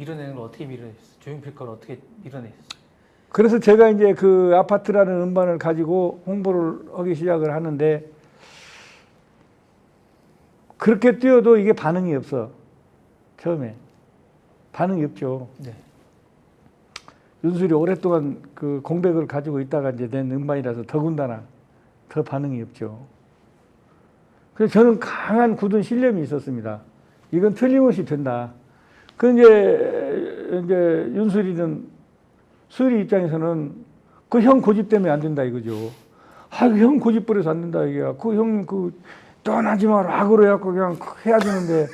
밀어내는 걸 어떻게 밀어냈어요? 조용필 걸 어떻게 밀어냈어요? 그래서 제가 이제 그 아파트라는 음반을 가지고 홍보를 하기 시작을 하는데 그렇게 뛰어도 이게 반응이 없어. 처음에. 반응이 없죠. 네. 윤술이 오랫동안 그 공백을 가지고 있다가 이제 낸 음반이라서 더군다나 더 반응이 없죠. 그래서 저는 강한 굳은 신념이 있었습니다. 이건 틀림없이 된다. 그 이제 윤술이는 수리 입장에서는 그 형 고집 때문에 안 된다 이거죠. 아, 그 형 고집 부려서 안 된다 이게. 그 형님 그 떠나지 마라 악으로 해갖고 그냥 해야 되는데,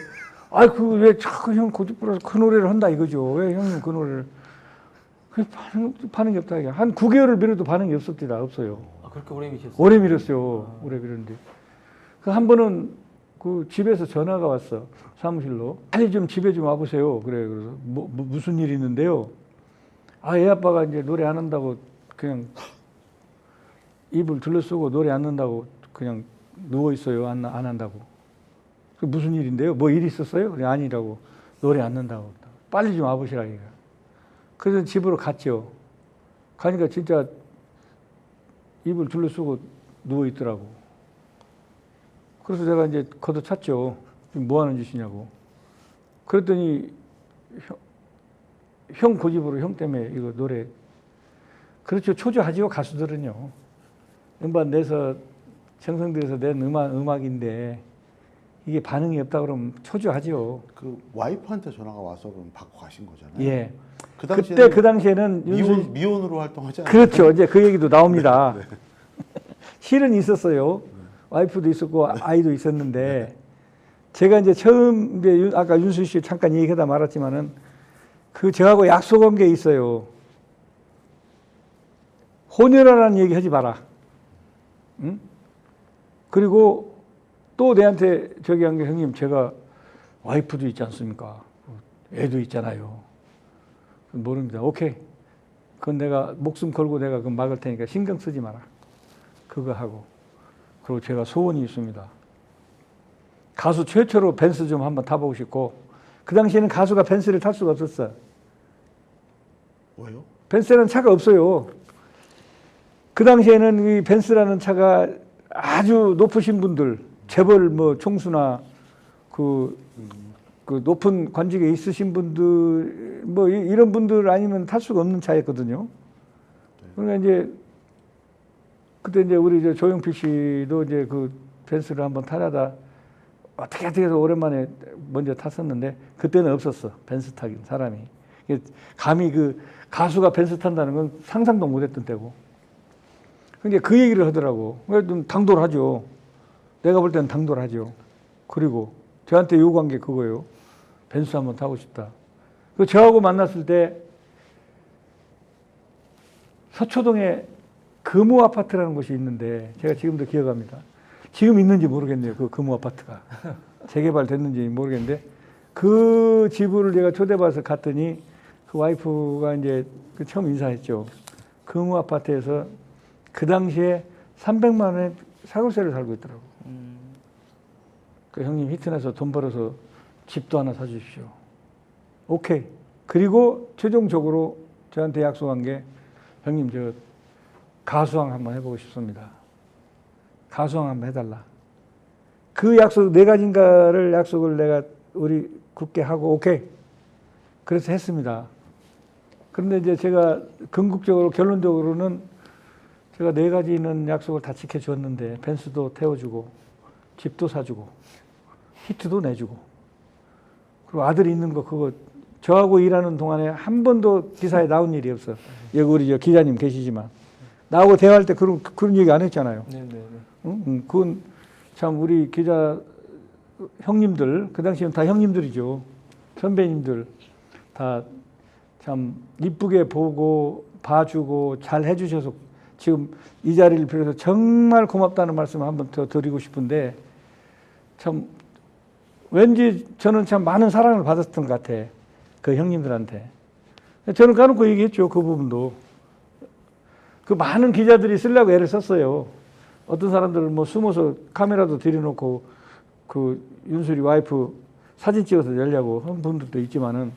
아, 그 왜 자꾸 형 고집 부려서 그 노래를 한다 이거죠. 왜 형님 그 노래를? 그 반응이 없다 이게. 한 9개월을 미뤄도 반응이 없었더라. 없어요. 아, 그렇게 오래 미쳤어요? 오래 미뤘어요. 오래 미뤘는데. 그 한 번은 그 집에서 전화가 왔어. 사무실로. 빨리 좀 집에 좀 와보세요. 그래. 그래서 무슨 일이 있는데요? 아, 애 아빠가 이제 노래 안 한다고 그냥 입을 둘러쓰고 노래 안 한다고 그냥 누워 있어요. 안 한다고. 그 무슨 일인데요? 뭐 일 있었어요? 그래, 아니라고. 노래 안 한다고. 빨리 좀 와보시라 이거. 그래서 집으로 갔죠. 가니까 진짜 입을 둘러쓰고 누워 있더라고. 그래서 제가 이제 걷어찼죠. 뭐 하는 짓이냐고. 그랬더니 형 고집으로 형 때문에 이거 노래. 그렇죠. 초조하지요. 가수들은요. 음반 내서 정성들여서 낸 음악인데 이게 반응이 없다 그러면 초조하지요. 그 와이프한테 전화가 와서 그럼 받고 가신 거잖아요. 예. 그 그 당시에는 미혼으로 활동하지 않아요? 그렇죠. 이제 그 얘기도 나옵니다. 네. 실은 있었어요. 와이프도 있었고 아이도 있었는데 제가 이제 처음 이제 아까 윤수 씨 잠깐 얘기하다 말았지만은 그 저하고 약속한 게 있어요. 혼혈하라는 얘기 하지 마라. 응? 그리고 또 내한테 저기 한 게 형님 제가 와이프도 있지 않습니까? 애도 있잖아요. 모릅니다. 오케이. 그건 내가 목숨 걸고 내가 그 막을 테니까 신경 쓰지 마라. 그거 하고. 그리고 제가 소원이 있습니다. 가수 최초로 벤츠 좀 한번 타보고 싶고, 그 당시에는 가수가 벤츠를 탈 수가 없었어. 왜요? 벤츠라는 차가 없어요. 그 당시에는 이 벤츠라는 차가 아주 높으신 분들, 재벌 뭐 총수나 그 높은 관직에 있으신 분들, 뭐 이런 분들 아니면 탈 수가 없는 차였거든요. 그러니까 이제 그때 이제 우리 이제 조용필 씨도 이제 그 벤츠를 한번 타려다 어떻게 해서 오랜만에 먼저 탔었는데 그때는 없었어. 벤츠 타긴 사람이. 감히 그 가수가 벤츠 탄다는 건 상상도 못했던 때고. 근데 그 얘기를 하더라고. 좀 당돌하죠. 내가 볼 때는 당돌하죠. 그리고 저한테 요구한 게 그거예요. 벤츠 한번 타고 싶다. 그 저하고 만났을 때 서초동에 금호 아파트라는 곳이 있는데 제가 지금도 기억합니다. 지금 있는지 모르겠네요. 그 금호 아파트가. 재개발됐는지 모르겠는데 그 집을 제가 초대받아서 갔더니 그 와이프가 이제 처음 인사했죠. 금호 아파트에서 그 당시에 300만 원에 사골세를 살고 있더라고. 그 형님 히트내서 돈 벌어서 집도 하나 사주십시오. 오케이. 그리고 최종적으로 저한테 약속한 게 형님 저 가수왕 한번 해보고 싶습니다. 가수왕 한번 해달라. 그 약속 네 가지인가를 약속을 내가 우리 굳게 하고 오케이. 그래서 했습니다. 그런데 이제 제가 궁극적으로 결론적으로는 제가 네 가지 있는 약속을 다 지켜줬는데 벤츠도 태워주고 집도 사주고 히트도 내주고 그리고 아들이 있는 거 그거 저하고 일하는 동안에 한 번도 기사에 나온 일이 없어. 여기 우리 저 기자님 계시지만 나하고 대화할 때 그런 얘기 안 했잖아요. 네네네. 응? 그건 참 우리 기자 형님들 그 당시엔 다 형님들이죠. 선배님들 다 참 이쁘게 보고 봐주고 잘 해주셔서 지금 이 자리를 빌어서 정말 고맙다는 말씀을 한번 더 드리고 싶은데 참 왠지 저는 참 많은 사랑을 받았던 것 같아. 그 형님들한테. 저는 까놓고 얘기했죠. 그 부분도. 그 많은 기자들이 쓰려고 애를 썼어요. 어떤 사람들은 뭐 숨어서 카메라도 들여놓고 그 윤수리 와이프 사진 찍어서 내려고 한 분들도 있지만은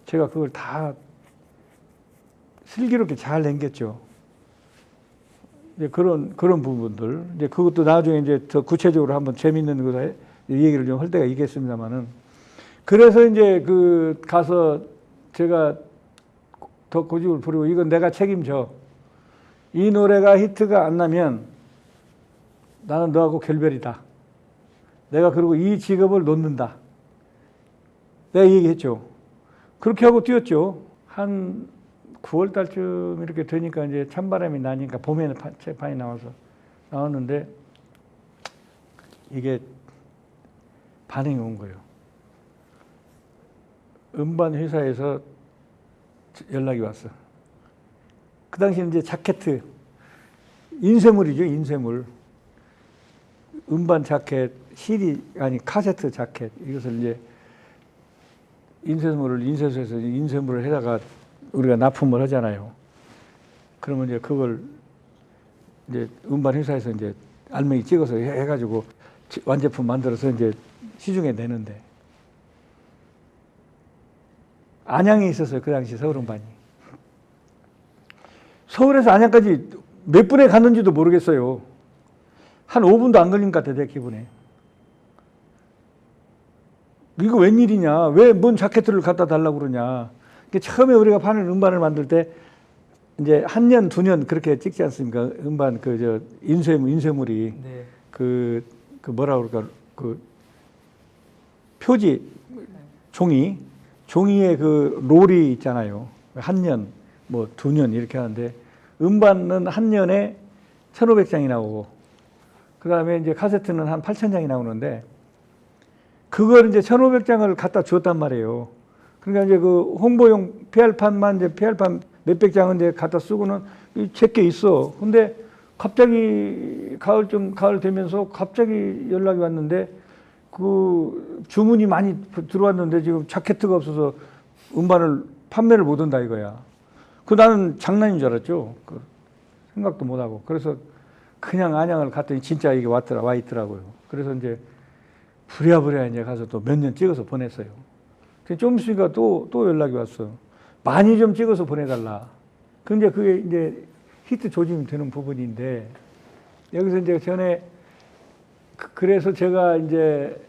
제가 그걸 다 슬기롭게 잘 남겼죠. 이제 그런 부분들, 이제 그것도 나중에 이제 더 구체적으로 한번 재밌는 거 얘기를 좀 할 때가 있겠습니다만은, 그래서 이제 그 가서 제가 더 고집을 부리고 이건 내가 책임져. 이 노래가 히트가 안 나면 나는 너하고 결별이다. 내가 그리고 이 직업을 놓는다. 내가 얘기했죠. 그렇게 하고 뛰었죠. 한 9월 달쯤 이렇게 되니까 이제 찬바람이 나니까 봄에는 재판이 나왔는데 이게 반응이 온 거예요. 음반 회사에서 연락이 왔어. 그 당시에 이제 자켓, 인쇄물이죠, 인쇄물. 음반 자켓, CD, 아니, 카세트 자켓. 이것을 이제 인쇄물을 인쇄소에서 인쇄물을 해다가 우리가 납품을 하잖아요. 그러면 이제 그걸 이제 음반 회사에서 이제 알맹이 찍어서 해가지고 완제품 만들어서 이제 시중에 내는데 안양에 있었어요. 그 당시 서울 음반이. 서울에서 안양까지 몇 분에 갔는지도 모르겠어요. 한 5분도 안 걸린 것 같아, 내 기분에. 이거 웬일이냐? 왜 뭔 자켓을 갖다 달라고 그러냐? 처음에 우리가 파는 음반을 만들 때 이제 한 년, 두 년 그렇게 찍지 않습니까? 음반 인쇄물이 네. 그 뭐라 그럴까? 그 표지 종이에 그 롤이 있잖아요. 한 년, 뭐 두 년 이렇게 하는데 음반은 한 년에 1,500장이 나오고 그 다음에 이제 카세트는 한 8,000장이 나오는데 그걸 이제 1,500장을 갖다 주었단 말이에요. 그러니까 이제 그 홍보용 PR판만 이제 PR판 몇백 장은 이제 갖다 쓰고는 제게 있어. 근데 갑자기 가을 되면서 갑자기 연락이 왔는데 그 주문이 많이 들어왔는데 지금 자켓트가 없어서 음반을 판매를 못 한다 이거야. 나는 장난인 줄 알았죠. 생각도 못 하고. 그래서 그냥 안양을 갔더니 진짜 이게 와 있더라고요. 그래서 이제 부랴부랴 이제 가서 또 몇 년 찍어서 보냈어요. 좀 있으니까 또 연락이 왔어. 많이 좀 찍어서 보내달라. 근데 그게 이제 히트 조짐이 되는 부분인데 여기서 이제 전에 그래서 제가 이제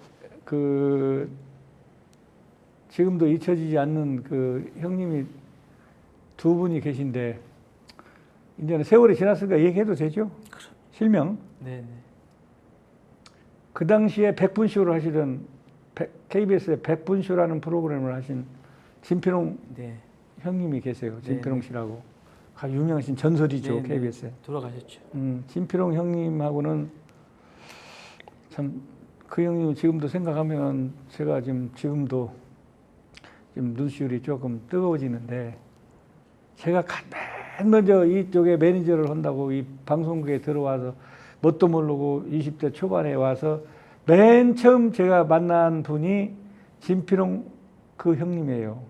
지금도 잊혀지지 않는 그 형님이 두 분이 계신데 이제는 세월이 지났으니까 얘기해도 되죠? 실명. 네. 그 당시에 100분쇼를 하시던 KBS의 100분쇼라는 프로그램을 하신 진필홍 네. 형님이 계세요. 진필홍 네. 씨라고. 유명하신 전설이죠. 네. KBS에. 돌아가셨죠. 진필홍 형님하고는 참 그 형님 지금도 생각하면 제가 지금도 눈시울이 조금 뜨거워지는데 제가 맨 먼저 이쪽에 매니저를 한다고 이 방송국에 들어와서 뭣도 모르고 20대 초반에 와서 맨 처음 제가 만난 분이 진필홍 그 형님이에요.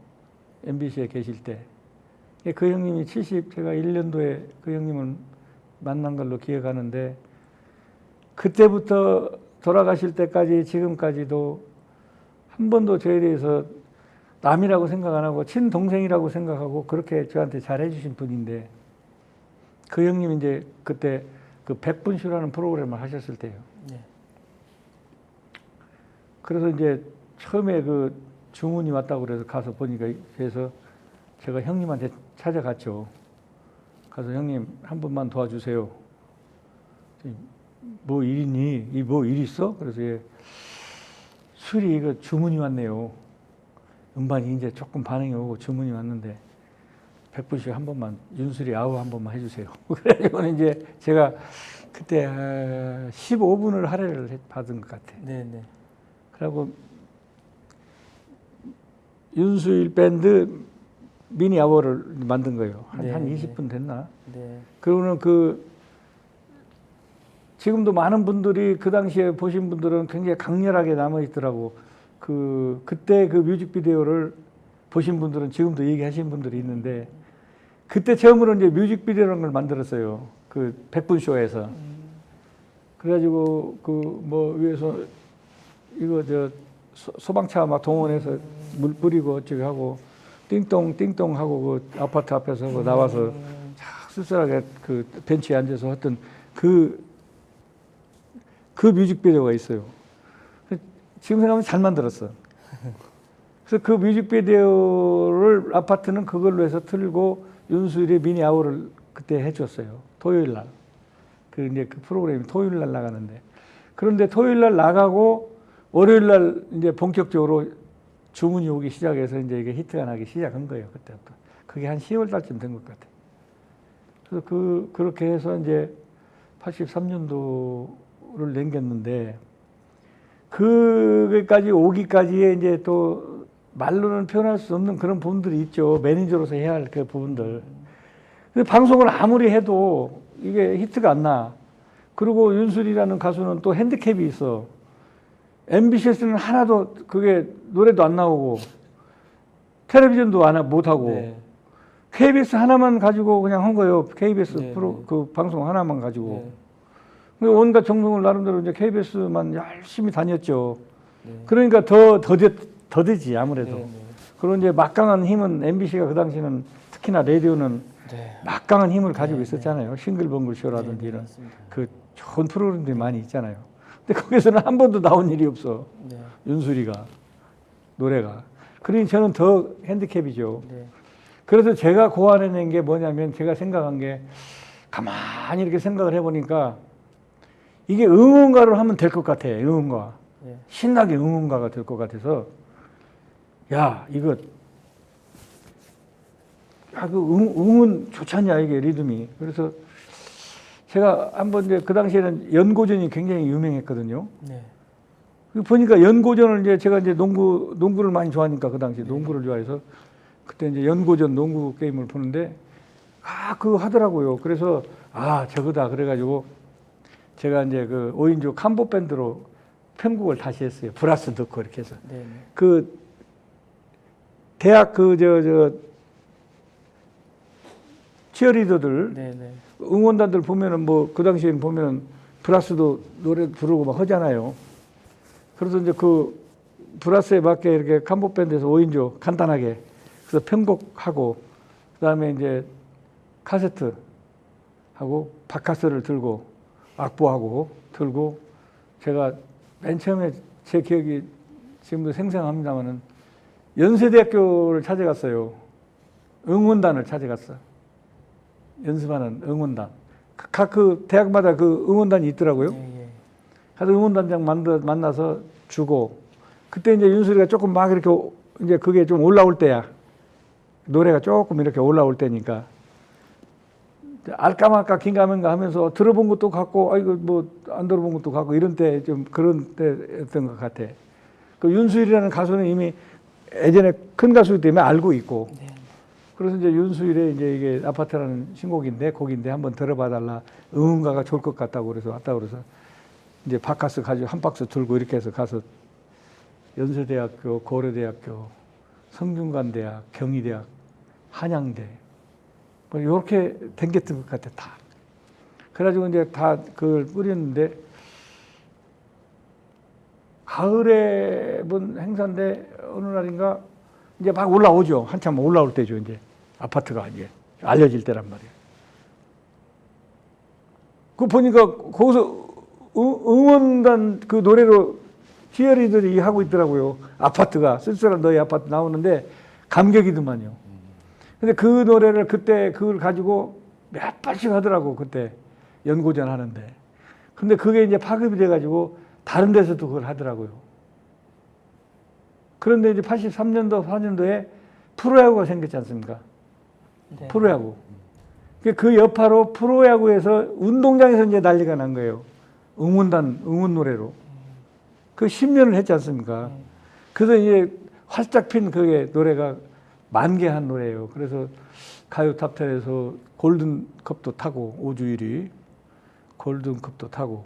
MBC에 계실 때. 그 형님이 제가 1년도에 그 형님을 만난 걸로 기억하는데 그때부터 돌아가실 때까지 지금까지도 한 번도 저에 대해서 남이라고 생각 안 하고 친동생이라고 생각하고 그렇게 저한테 잘해주신 분인데 그 형님이 이제 그때 그 100분쇼라는 프로그램을 하셨을 때요. 네. 그래서 이제 처음에 그 주문이 왔다고 그래서 가서 보니까 그래서 제가 형님한테 찾아갔죠. 가서 형님 한 번만 도와주세요. 뭐 일 있니? 뭐 일 있어? 그래서 술이 이거 주문이 왔네요. 음반이 이제 조금 반응이 오고 주문이 왔는데 100분씩 한 번만 윤수리 아우 한 번만 해주세요. 그래가지고 이제 제가 그때 15분을 할애를 받은 것 같아. 네네. 그리고 윤수일 밴드 미니 아워를 만든 거예요. 한 20분 됐나? 네. 그러고는 지금도 많은 분들이 그 당시에 보신 분들은 굉장히 강렬하게 남아 있더라고. 그때 그 뮤직비디오를 보신 분들은 지금도 얘기하신 분들이 있는데 그때 처음으로 이제 뮤직비디오라는 걸 만들었어요. 그 100분쇼에서. 그래가지고 뭐 위에서 이거 소방차 막 동원해서 물 뿌리고 어쩌고 하고 띵동 띵동 하고 그 아파트 앞에서 그 나와서 쫙 쓸쓸하게 그 벤치에 앉아서 했던 그 뮤직비디오가 있어요. 지금 생각하면 잘 만들었어. 그래서 그 뮤직비디오를 아파트는 그걸로 해서 틀고 윤수일의 미니 아워를 그때 해줬어요. 토요일 날. 이제 그 프로그램이 토요일 날 나가는데. 그런데 토요일 날 나가고 월요일 날 이제 본격적으로 주문이 오기 시작해서 이제 이게 히트가 나기 시작한 거예요. 그때부터. 그게 한 10월 달쯤 된 것 같아요. 그래서 그렇게 해서 이제 83년도를 남겼는데 그게까지 오기까지에 이제 또 말로는 표현할 수 없는 그런 부분들이 있죠. 매니저로서 해야 할 그 부분들. 근데 방송을 아무리 해도 이게 히트가 안 나. 그리고 윤술이라는 가수는 또 핸디캡이 있어. MBC에서는 하나도 그게 노래도 안 나오고 텔레비전도 못하고 네. KBS 하나만 가지고 그냥 한 거예요. KBS 네, 프로 네. 그 방송 하나만 가지고. 네. 온갖 정성을 나름대로 이제 KBS만 열심히 다녔죠. 네. 그러니까 더 되지 아무래도. 네, 네. 그리고 이제 막강한 힘은 MBC가 그 당시는 특히나 라디오는 네. 막강한 힘을 가지고 네, 있었잖아요. 싱글벙글 쇼라든지 네, 이런 맞습니다. 그 좋은 프로그램들이 많이 있잖아요. 근데 거기서는 한 번도 나온 일이 없어. 네. 윤수리가 노래가. 그러니 저는 더 핸디캡이죠. 네. 그래서 제가 고안해낸 게 뭐냐면 제가 생각한 게 가만히 이렇게 생각을 해보니까 이게 응원가로 하면 될 것 같아. 응원가. 네. 신나게 응원가가 될 것 같아서 야 이거 그 응원 좋지 않냐 이게 리듬이. 그래서 제가 한번 이제 그 당시에는 연고전이 굉장히 유명했거든요. 네. 보니까 연고전을 이제 제가 이제 농구를 많이 좋아하니까 그 당시 농구를 좋아해서 그때 이제 연고전 농구 게임을 보는데 그거 하더라고요. 그래서 저거다 그래가지고 제가 이제 그 5인조 캄보 밴드로 편곡을 다시 했어요. 브라스 넣고 이렇게 해서 네. 그 대학 치어리더들 네. 네. 응원단들 보면은 뭐 그 당시에는 보면은 브라스도 노래 부르고 막 하잖아요. 그래서 이제 그 브라스에 맞게 이렇게 캄보 밴드에서 5인조 간단하게 그래서 편곡하고 그다음에 이제 카세트 하고 바카스를 들고 악보하고 들고 제가 맨 처음에 제 기억이 지금도 생생합니다만은 연세대학교를 찾아갔어요. 응원단을 찾아갔어. 연습하는 응원단. 각 그 대학마다 그 응원단이 있더라고요. 예, 예. 가서 응원단장 만나서 주고 그때 이제 윤수리가 조금 막 이렇게 이제 그게 좀 올라올 때야. 노래가 조금 이렇게 올라올 때니까 알까말까 긴가민가 하면서 들어본 것도 같고 아이고 뭐 안 들어본 것도 같고 이런 때 좀 그런 때였던 것 같아. 그 윤수일이라는 가수는 이미 예전에 큰 가수이기 때문에 알고 있고 네. 그래서 이제 윤수일의 이제 이게 아파트라는 곡인데 한번 들어봐 달라. 응원가가 좋을 것 같다고 그래서 왔다고 그래서 이제 바카스 가지고 한 박스 들고 이렇게 해서 가서 연세대학교, 고려대학교, 성균관대학, 경희대학, 한양대 뭐 이렇게 댕겼던 것 같아 다. 그래가지고 이제 다 그걸 뿌렸는데 가을에 본 행사인데 어느 날인가 이제 막 올라오죠. 한참 올라올 때죠. 이제 아파트가 이제 알려질 때란 말이에요. 그 보니까 거기서 응원단 그 노래로 치어리들이 하고 있더라고요. 아파트가 쓸쓸한 너희 아파트 나오는데 감격이더만요. 근데 그 노래를 그때 그걸 가지고 몇 번씩 하더라고 그때 연고전 하는데. 근데 그게 이제 파급이 돼가지고 다른 데서도 그걸 하더라고요. 그런데 이제 83년도, 4년도에 프로야구가 생겼지 않습니까? 네. 프로야구. 그 여파로 프로야구에서 운동장에서 이제 난리가 난 거예요. 응원 노래로. 그 10년을 했지 않습니까? 그래서 이제 활짝 핀 그게 노래가 만개한 노래예요. 그래서 가요 탑10에서 골든컵도 타고 5주 1위 골든컵도 타고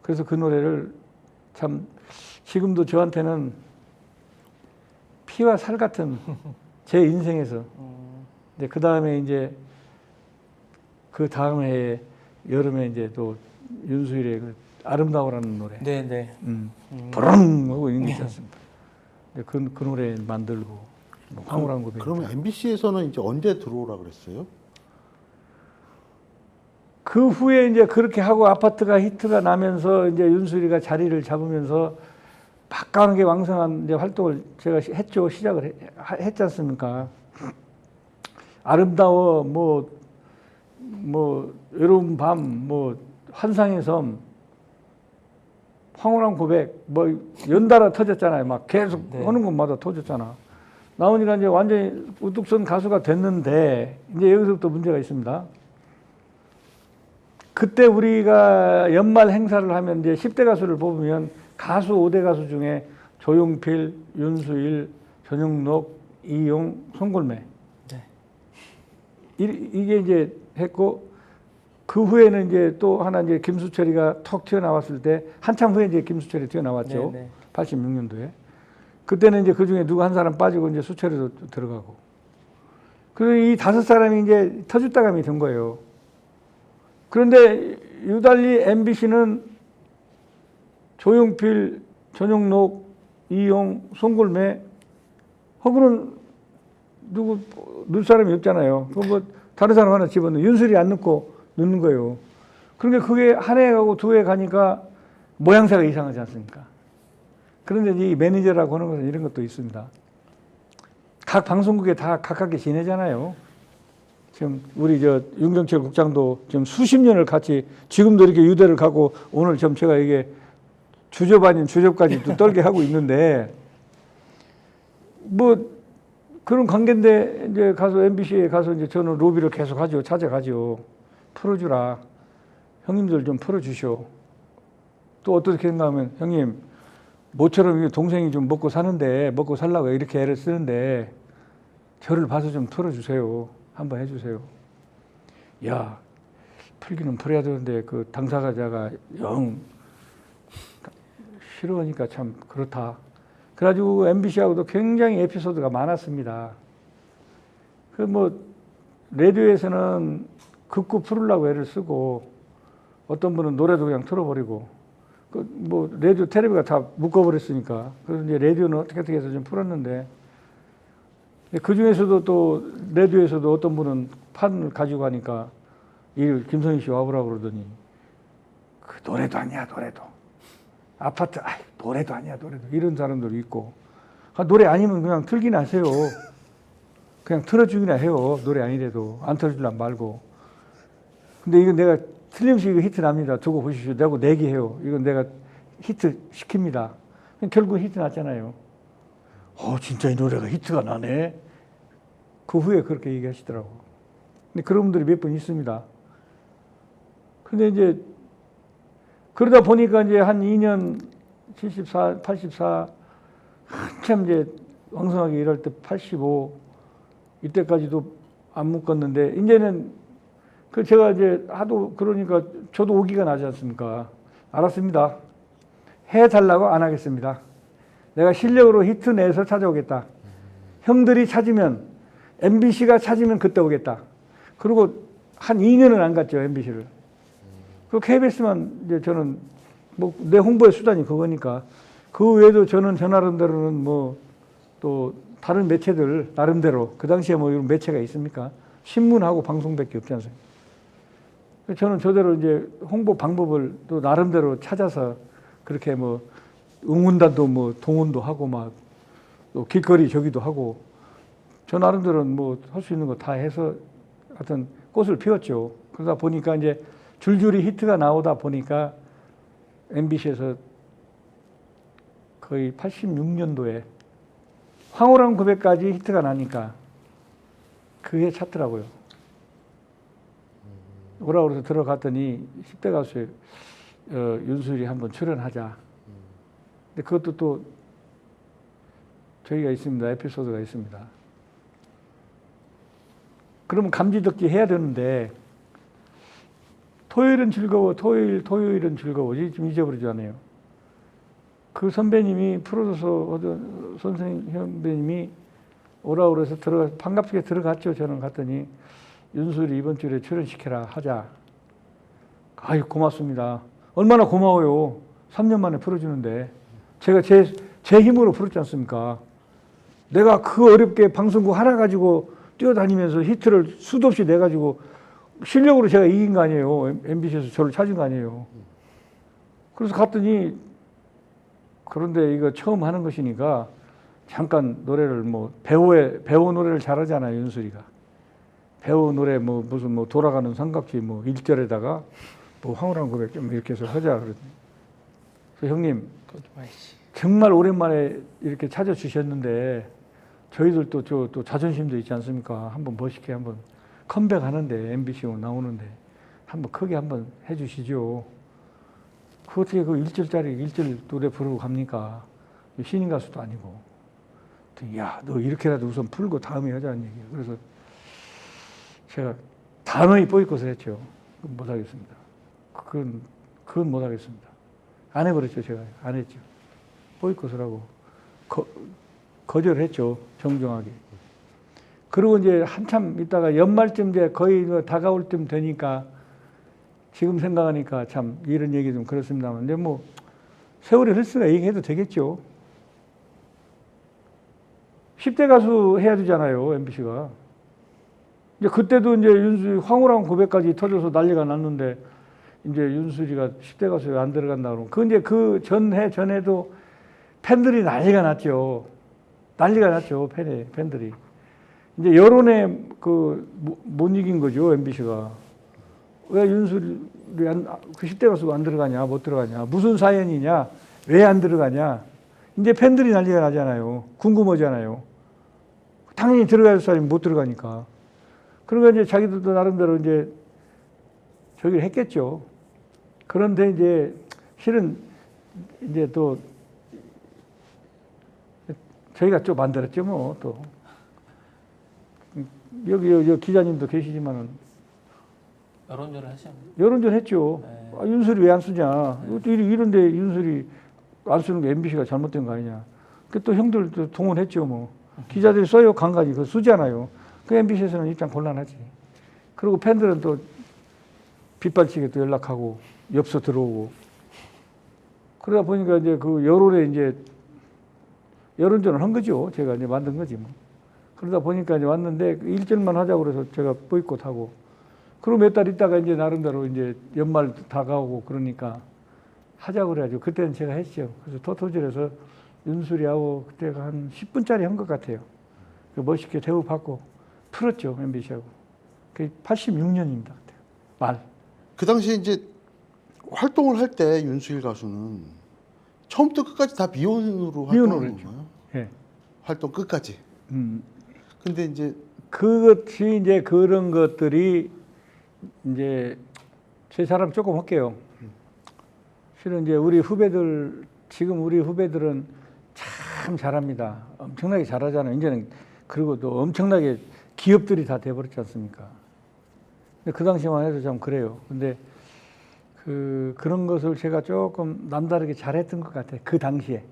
그래서 그 노래를 참 지금도 저한테는 피와 살 같은 제 인생에서 이제 그 다음에 이제 그 다음 해에 여름에 이제 또 윤수일의 그 아름다워라는 노래 네, 네. 부릉 하고 있는 게 있지 않습니까? 그 노래 만들고 황홀한 고백. 그러면 MBC에서는 이제 언제 들어오라 그랬어요? 그 후에 이제 그렇게 하고 아파트가 히트가 나면서 이제 윤수리가 자리를 잡으면서 막강하게 왕성한 이제 활동을 제가 했죠. 시작을 했지 않습니까? 아름다워, 외로운 밤, 환상의 섬, 황홀한 고백, 연달아 터졌잖아요. 막 계속 네. 하는 곳마다 터졌잖아. 나오니까 이제 완전히 우뚝 선 가수가 됐는데, 이제 여기서부터 문제가 있습니다. 그때 우리가 연말 행사를 하면 이제 10대 가수를 뽑으면 가수 5대 가수 중에 조용필, 윤수일, 전영록, 이용, 송골매. 네. 이게 이제 했고, 그 후에는 이제 또 하나 이제 김수철이가 턱 튀어나왔을 때, 한참 후에 이제 김수철이 튀어나왔죠. 네, 네. 86년도에. 그때는 이제 그 중에 누구 한 사람 빠지고 이제 수철이도 들어가고. 그리고 이 5사람이 이제 터줏다감이 된 거예요. 그런데 유달리 MBC는 조용필, 전영록, 이용, 송골매, 허구는 누구 넣을 사람이 없잖아요. 그 다른 사람 하나 집어넣어. 윤슬이 안 넣고 넣는 거예요. 그러니까 그게 한 해 가고 2해 가니까 모양새가 이상하지 않습니까? 그런데 이 매니저라고 하는 것은 이런 것도 있습니다. 각 방송국에 다 각각의 지내잖아요. 지금 우리 윤경철 국장도 지금 수십 년을 같이 지금도 이렇게 유대를 가고 오늘 좀 제가 이게 주접 아닌 주접까지 또 떨게 하고 있는데 그런 관계인데 이제 가서 MBC에 가서 이제 저는 로비를 계속 하죠. 찾아가죠. 풀어주라. 형님들 좀 풀어주시오. 또 어떻게 생각하면 형님 모처럼 동생이 좀 먹고 사는데 먹고 살라고 이렇게 애를 쓰는데 저를 봐서 좀 풀어주세요. 한번 해주세요. 야, 풀기는 풀어야 되는데 그 당사자가 영 싫어하니까 참 그렇다. 그래가지고 MBC하고도 굉장히 에피소드가 많았습니다. 라디오에서는 극구 풀으려고 애를 쓰고 어떤 분은 노래도 그냥 틀어버리고 라디오 텔레비가 다 묶어버렸으니까 그래서 이제 라디오는 어떻게 해서 좀 풀었는데 그 중에서도 또 라디오에서도 어떤 분은 판을 가지고 가니까 이 김선희 씨 와보라고 그러더니 그 노래도 아니야 노래도 아파트 노래도 아니야 노래도 이런 사람들도 있고 노래 아니면 그냥 틀기나 하세요. 그냥 틀어주기나 해요. 노래 아니래도 안 틀어주려면 말고. 근데 이건 내가 틀림없이 이거 히트 납니다. 두고 보십시오. 내고 내기해요. 이건 내가 히트 시킵니다. 결국 히트 났잖아요. 진짜 이 노래가 히트가 나네. 그 후에 그렇게 얘기하시더라고. 근데 그런 분들이 몇 분 있습니다. 근데 이제 그러다 보니까 이제 한 2년 74, 84 한참 이제 왕성하게 일할 때 85 이때까지도 안 묶었는데 이제는 제가 이제 하도 그러니까 저도 오기가 나지 않습니까? 알았습니다. 해달라고 안 하겠습니다. 내가 실력으로 히트 내서 찾아오겠다. 형들이 찾으면 MBC가 찾으면 그때 오겠다. 그리고 한 2년은 안 갔죠 MBC를. 그 KBS만 이제 저는 내 홍보의 수단이 그거니까 그 외에도 저는 저 나름대로는 또 다른 매체들 나름대로 그 당시에 이런 매체가 있습니까? 신문하고 방송밖에 없지 않습니까? 저는 저대로 이제 홍보 방법을 또 나름대로 찾아서 그렇게 응원단도 동원도 하고 또 길거리 저기도 하고 저 나름대로는 할 수 있는 거 다 해서 하여튼 꽃을 피웠죠. 그러다 보니까 이제 줄줄이 히트가 나오다 보니까 MBC에서 거의 86년도에 황홀한 고백까지 히트가 나니까 그게 찾더라고요. 오라고 그래서 들어갔더니 10대 가수에 윤수일이 한번 출연하자. 근데 그것도 또 저희가 있습니다. 에피소드가 있습니다. 그러면 감지듣기 해야 되는데 토요일은 즐거워, 토요일은 즐거워. 지금 잊어버리잖아요. 그 선배님이 프로듀서 선배님이 오라고 그래서 반갑게 들어갔죠. 저는 갔더니 윤수일이 이번 주에 출연시켜라 하자. 아유 고맙습니다. 얼마나 고마워요. 3년 만에 풀어주는데 제가 제 힘으로 풀었지 않습니까? 내가 그 어렵게 방송국 하나 가지고 뛰어다니면서 히트를 수도 없이 내가지고 실력으로 제가 이긴 거 아니에요. MBC에서 저를 찾은 거 아니에요. 그래서 갔더니 그런데 이거 처음 하는 것이니까 잠깐 노래를 뭐 배우 노래를 잘하잖아요, 윤수리가. 배우 노래 뭐 무슨 뭐 돌아가는 삼각지 뭐 1절에다가 뭐 황홀한 고백 좀 이렇게 해서 하자 그러더니. 그래서 형님 정말 오랜만에 이렇게 찾아주셨는데 저희들도 또 자존심도 있지 않습니까? 한번 멋있게 한번 컴백하는데 MBC 나오는데 한번 크게 한번 해주시죠. 그 어떻게 그 1절짜리 1절 노래 부르고 갑니까? 신인 가수도 아니고. 야, 너 이렇게라도 우선 풀고 다음에 하자는 얘기예요. 그래서 제가 단호히 보이콧을 했죠. 못하겠습니다. 그건 못하겠습니다. 안 해버렸죠, 제가. 안 했죠. 보이콧을 하고 거절했죠, 정중하게. 그리고 이제 한참 있다가 연말쯤 돼 거의 다가올 쯤 되니까 지금 생각하니까 참 이런 얘기 좀 그렇습니다만, 근데 뭐 세월이 흘러가 얘기해도 되겠죠. 10대 가수 해야 되잖아요, MBC가. 이제 그때도 이제 윤수리 황홀한 고백까지 터져서 난리가 났는데 이제 윤수리가 10대 가수에 안 들어간다 그러면 그 이제 그 전에도 팬들이 난리가 났죠. 난리가 났죠, 팬들이. 이제 여론에 못 이긴 거죠, MBC가. 왜 윤수리 그 10대 가수가 안 들어가냐, 못 들어가냐, 무슨 사연이냐, 왜 안 들어가냐. 이제 팬들이 난리가 나잖아요. 궁금하잖아요. 당연히 들어갈 사람이 못 들어가니까. 그러니까 이제 자기들도 나름대로 이제 저기를 했겠죠. 그런데 이제 실은 이제 또 저희가 좀 만들었죠, 뭐 또. 여기 기자님도 계시지만은. 여론전을 하셨나요? 여론전 했죠. 네. 아, 윤수리 왜 안 쓰냐. 네. 이런데 윤수리 안 쓰는 게 MBC가 잘못된 거 아니냐. 그 또 형들도 동원했죠, 뭐. 기자들이 써요, 간간히. 그거 쓰잖아요. 그 MBC에서는 입장 곤란하지. 그리고 팬들은 또 빗발치게 또 연락하고, 엽서 들어오고. 그러다 보니까 이제 그 여론에 이제 여론전을 한 거죠. 제가 이제 만든 거지, 뭐. 그러다 보니까 이제 왔는데 1절만 하자고 그래서 제가 보이콧하고. 그리고 몇 달 있다가 이제 나름대로 이제 연말 다가오고 그러니까 하자고 그래가지고 그때는 제가 했죠. 그래서 토토질에서 윤수리하고 그때가 한 10분짜리 한 것 같아요. 멋있게 대우받고 풀었죠, MBC하고. 그게 86년입니다. 그때. 말. 그 당시에 이제 활동을 할 때 윤수일 가수는 처음부터 끝까지 다 미혼으로 활동을 했죠. 건가요? 예. 활동 끝까지. 근데 이제 그것이 이제 그런 것들이 이제 제 사람 조금 할게요. 실은 이제 지금 우리 후배들은 참 잘합니다. 엄청나게 잘하잖아요. 이제는 그리고 또 엄청나게 기업들이 다 돼버렸지 않습니까? 근데 그 당시만 해도 참 그래요. 근데 그런 것을 제가 조금 남다르게 잘했던 것 같아요. 그 당시에.